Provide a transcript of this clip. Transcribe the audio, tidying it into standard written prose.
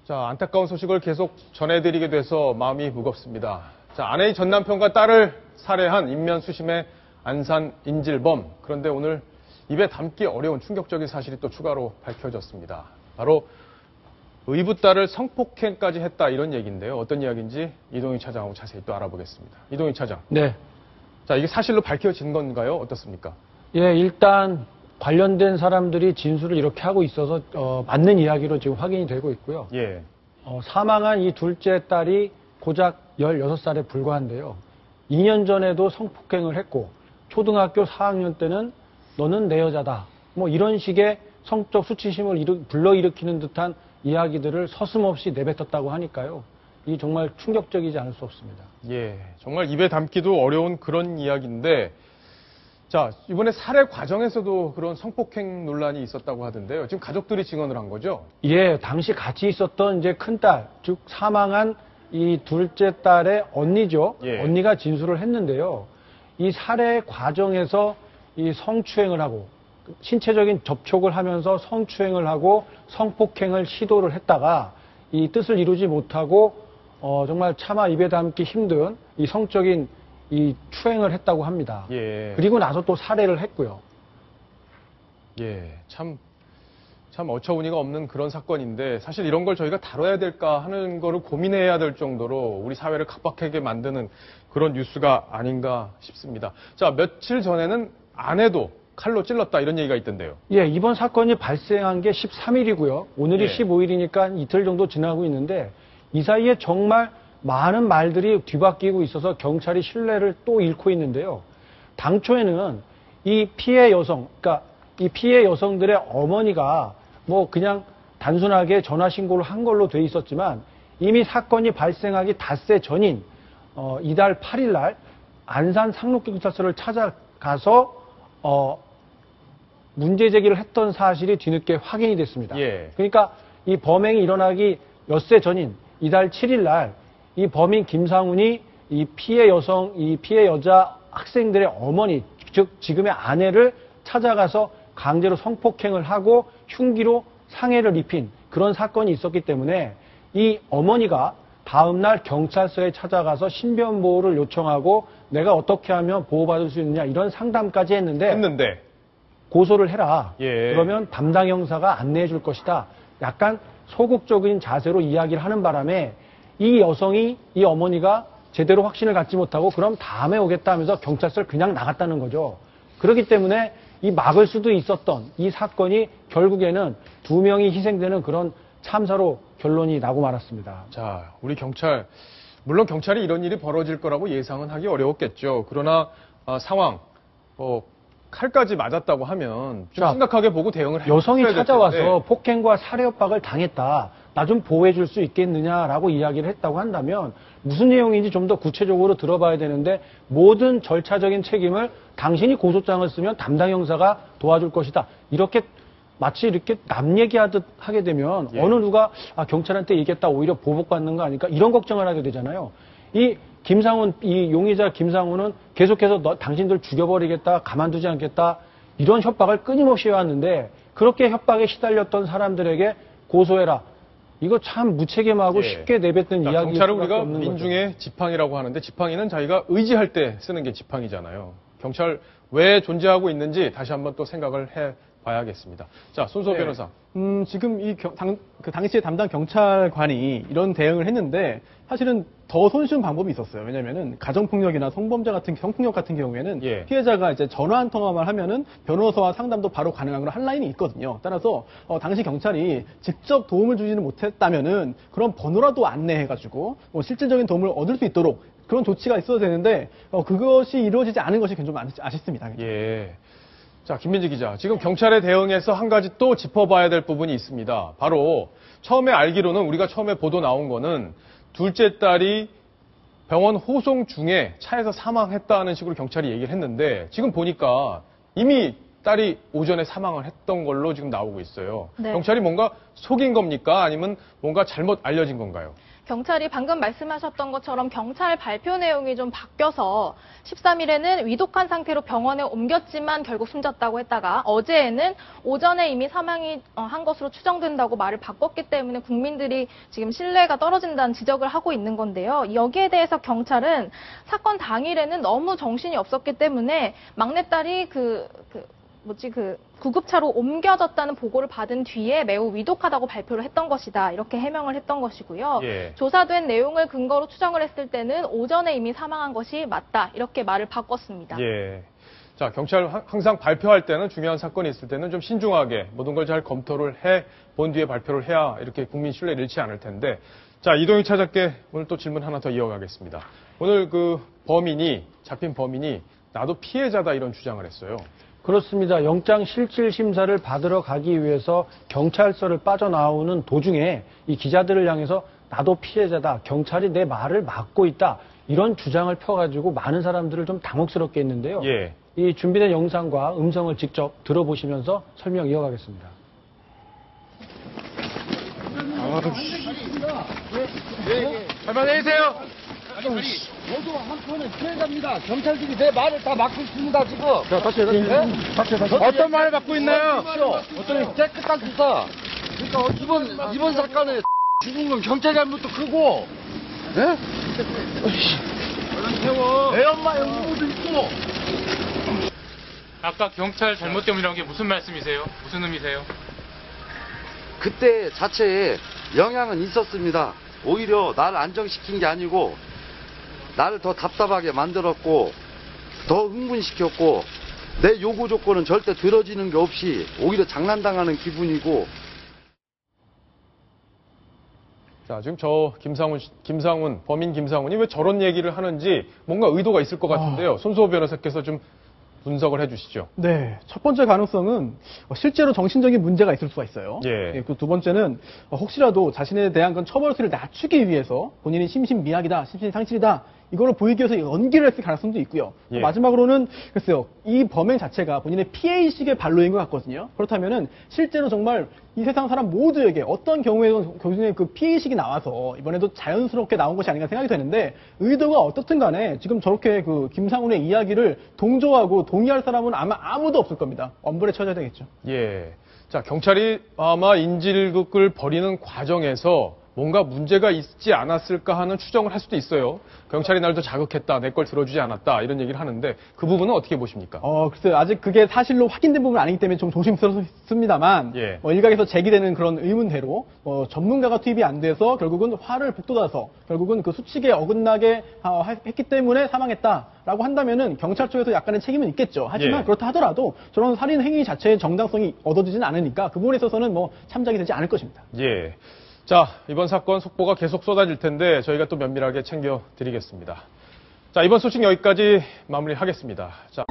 자, 안타까운 소식을 계속 전해드리게 돼서 마음이 무겁습니다. 자, 아내의 전 남편과 딸을 살해한 인면수심의 안산 인질범. 그런데 오늘 입에 담기 어려운 충격적인 사실이 또 추가로 밝혀졌습니다. 바로 의붓 딸을 성폭행까지 했다 이런 얘기인데요. 어떤 이야기인지 이동희 차장하고 자세히 또 알아보겠습니다. 이동희 차장. 네. 자, 이게 사실로 밝혀진 건가요? 어떻습니까? 예, 일단 관련된 사람들이 진술을 이렇게 하고 있어서 맞는 이야기로 지금 확인이 되고 있고요. 예. 사망한 이 둘째 딸이 고작 16살에 불과한데요. 2년 전에도 성폭행을 했고 초등학교 4학년 때는 너는 내 여자다. 뭐 이런 식의 성적 수치심을 불러일으키는 듯한 이야기들을 서슴없이 내뱉었다고 하니까요. 이 정말 충격적이지 않을 수 없습니다. 예, 정말 입에 담기도 어려운 그런 이야기인데, 자, 이번에 살해 과정에서도 그런 성폭행 논란이 있었다고 하던데요. 지금 가족들이 증언을 한 거죠? 예, 당시 같이 있었던 이제 큰딸, 즉 사망한 이 둘째 딸의 언니죠. 예. 언니가 진술을 했는데요. 이 살해 과정에서 이 성추행을 하고 신체적인 접촉을 하면서 성추행을 하고 성폭행을 시도를 했다가 이 뜻을 이루지 못하고 정말 차마 입에 담기 힘든 이 성적인 이 추행을 했다고 합니다. 예. 그리고 나서 또 살해를 했고요. 예, 참 어처구니가 없는 그런 사건인데 사실 이런 걸 저희가 다뤄야 될까 하는 거를 고민해야 될 정도로 우리 사회를 각박하게 만드는 그런 뉴스가 아닌가 싶습니다. 자, 며칠 전에는 아내도 칼로 찔렀다 이런 얘기가 있던데요. 예, 이번 사건이 발생한 게 13일이고요. 오늘이 예. 15일이니까 이틀 정도 지나고 있는데 이 사이에 정말 많은 말들이 뒤바뀌고 있어서 경찰이 신뢰를 또 잃고 있는데요. 당초에는 이 피해 여성, 그러니까 이 피해 여성들의 어머니가 뭐 그냥 단순하게 전화 신고를 한 걸로 돼 있었지만 이미 사건이 발생하기 닷새 전인 이달 8일 날 안산 상록경찰서를 찾아가서 문제 제기를 했던 사실이 뒤늦게 확인이 됐습니다. 예. 그러니까 이 범행이 일어나기 엿새 전인 이달 7일 날 이 범인 김상훈이 이 피해 여자 학생들의 어머니, 즉 지금의 아내를 찾아가서 강제로 성폭행을 하고 흉기로 상해를 입힌 그런 사건이 있었기 때문에 이 어머니가 다음날 경찰서에 찾아가서 신변보호를 요청하고 내가 어떻게 하면 보호받을 수 있느냐 이런 상담까지 했는데 고소를 해라. 예. 그러면 담당 형사가 안내해 줄 것이다. 약간 소극적인 자세로 이야기를 하는 바람에 이 어머니가 제대로 확신을 갖지 못하고 그럼 다음에 오겠다 하면서 경찰서를 그냥 나갔다는 거죠. 그렇기 때문에 이 막을 수도 있었던 이 사건이 결국에는 2명이 희생되는 그런 참사로 결론이 나고 말았습니다. 자, 우리 경찰, 물론 경찰이 이런 일이 벌어질 거라고 예상은 하기 어려웠겠죠. 그러나 상황, 칼까지 맞았다고 하면 좀 심각하게 보고 대응을 해야 여성이 찾아와서 텐데. 폭행과 살해 협박을 당했다. 나 좀 보호해 줄 수 있겠느냐라고 이야기를 했다고 한다면 무슨 내용인지 좀 더 구체적으로 들어봐야 되는데 모든 절차적인 책임을 당신이 고소장을 쓰면 담당 형사가 도와줄 것이다. 이렇게 마치 이렇게 남 얘기하듯 하게 되면 예. 어느 누가 경찰한테 얘기했다 오히려 보복받는 거 아닐까 이런 걱정을 하게 되잖아요. 이 용의자 김상훈은 계속해서 당신들 죽여버리겠다, 가만두지 않겠다 이런 협박을 끊임없이 해왔는데 그렇게 협박에 시달렸던 사람들에게 고소해라. 이거 참 무책임하고 예. 쉽게 내뱉는 이야기. 경찰은 우리가 민중의 지팡이라고 하는데 지팡이는 자기가 의지할 때 쓰는 게 지팡이잖아요. 경찰 왜 존재하고 있는지 다시 한번 또 생각을 해봐야겠습니다. 자, 손수호 변호사. 지금 그 당시에 담당 경찰관이 이런 대응을 했는데 사실은 더 손쉬운 방법이 있었어요. 왜냐면은 가정폭력이나 성폭력 같은 경우에는 예. 피해자가 이제 전화 한 통화만 하면은 변호사와 상담도 바로 가능한 그런 한라인이 있거든요. 따라서 당시 경찰이 직접 도움을 주지는 못했다면은 그런 번호라도 안내해가지고 실질적인 도움을 얻을 수 있도록 그런 조치가 있어야 되는데 그것이 이루어지지 않은 것이 좀 아쉽습니다. 예. 자, 김민지 기자. 지금 경찰의 대응에서 한 가지 또 짚어봐야 될 부분이 있습니다. 바로 처음에 알기로는 우리가 처음에 보도 나온 거는 둘째 딸이 병원 호송 중에 차에서 사망했다는 식으로 경찰이 얘기를 했는데 지금 보니까 이미 딸이 오전에 사망을 했던 걸로 지금 나오고 있어요. 네. 경찰이 뭔가 속인 겁니까? 아니면 뭔가 잘못 알려진 건가요? 경찰이 방금 말씀하셨던 것처럼 경찰 발표 내용이 좀 바뀌어서 13일에는 위독한 상태로 병원에 옮겼지만 결국 숨졌다고 했다가 어제에는 오전에 이미 사망이 한 것으로 추정된다고 말을 바꿨기 때문에 국민들이 지금 신뢰가 떨어진다는 지적을 하고 있는 건데요. 여기에 대해서 경찰은 사건 당일에는 너무 정신이 없었기 때문에 막내딸이 구급차로 옮겨졌다는 보고를 받은 뒤에 매우 위독하다고 발표를 했던 것이다. 이렇게 해명을 했던 것이고요. 예. 조사된 내용을 근거로 추정을 했을 때는 오전에 이미 사망한 것이 맞다. 이렇게 말을 바꿨습니다. 예. 자, 경찰 항상 발표할 때는 중요한 사건이 있을 때는 좀 신중하게 모든 걸 잘 검토를 해 본 뒤에 발표를 해야 이렇게 국민 신뢰를 잃지 않을 텐데. 자, 이동희 차장께 오늘 또 질문 하나 더 이어가겠습니다. 오늘 잡힌 범인이 나도 피해자다 이런 주장을 했어요. 그렇습니다. 영장 실질 심사를 받으러 가기 위해서 경찰서를 빠져나오는 도중에 이 기자들을 향해서 나도 피해자다. 경찰이 내 말을 막고 있다. 이런 주장을 펴가지고 많은 사람들을 좀 당혹스럽게 했는데요. 예. 이 준비된 영상과 음성을 직접 들어보시면서 설명 이어가겠습니다. 할만 내리세요. 모두 한편의 피해자입니다. 경찰들이 내 말을 다 막고 있습니다, 지금. 자, 다시. 어떤 말을 받고 있나요? 어떤 깨끗한 수사. 그러니까 이번 사건에 죽은 건 경찰 잘못도 크고, 예? 애 엄마 영웅도 있고. 아까 경찰 잘못 때문이라는 게 무슨 말씀이세요? 무슨 의미세요? 그때 자체에 영향은 있었습니다. 오히려 나를 안정시킨 게 아니고, 나를 더 답답하게 만들었고, 더 흥분시켰고, 내 요구 조건은 절대 들어지는 게 없이 오히려 장난당하는 기분이고. 자, 지금 범인 김상훈이 왜 저런 얘기를 하는지 뭔가 의도가 있을 것 같은데요. 손수호 변호사께서 좀 분석을 해주시죠. 네, 첫 번째 가능성은 실제로 정신적인 문제가 있을 수가 있어요. 예. 그 두 번째는 혹시라도 자신에 대한 건 처벌수를 낮추기 위해서 본인이 심신미약이다, 심신상실이다 이거를 보이기 위해서 연기를 했을 가능성도 있고요. 예. 마지막으로는 글쎄요, 이 범행 자체가 본인의 피해의식의 발로인 것 같거든요. 그렇다면은 실제로 정말 이 세상 사람 모두에게 어떤 경우에도 교수님의 그 피해의식이 나와서 이번에도 자연스럽게 나온 것이 아닌가 생각이 되는데 의도가 어떻든 간에 지금 저렇게 그 김상훈의 이야기를 동조하고 동의할 사람은 아마 아무도 없을 겁니다. 엄벌에 처해야 되겠죠. 예. 자, 경찰이 아마 인질극을 벌이는 과정에서 뭔가 문제가 있지 않았을까 하는 추정을 할 수도 있어요. 경찰이 날 더 자극했다, 내 걸 들어주지 않았다 이런 얘기를 하는데 그 부분은 어떻게 보십니까? 글쎄요. 아직 그게 사실로 확인된 부분은 아니기 때문에 좀 조심스럽습니다만 예. 일각에서 제기되는 그런 의문대로 전문가가 투입이 안 돼서 결국은 화를 북돋아서 결국은 그 수칙에 어긋나게 했기 때문에 사망했다라고 한다면은 경찰 쪽에서 약간의 책임은 있겠죠. 하지만 예. 그렇다 하더라도 저런 살인 행위 자체의 정당성이 얻어지진 않으니까 그 부분에 있어서는 참작이 되지 않을 것입니다. 예. 자, 이번 사건 속보가 계속 쏟아질 텐데 저희가 또 면밀하게 챙겨드리겠습니다. 자, 이번 소식 여기까지 마무리하겠습니다. 자.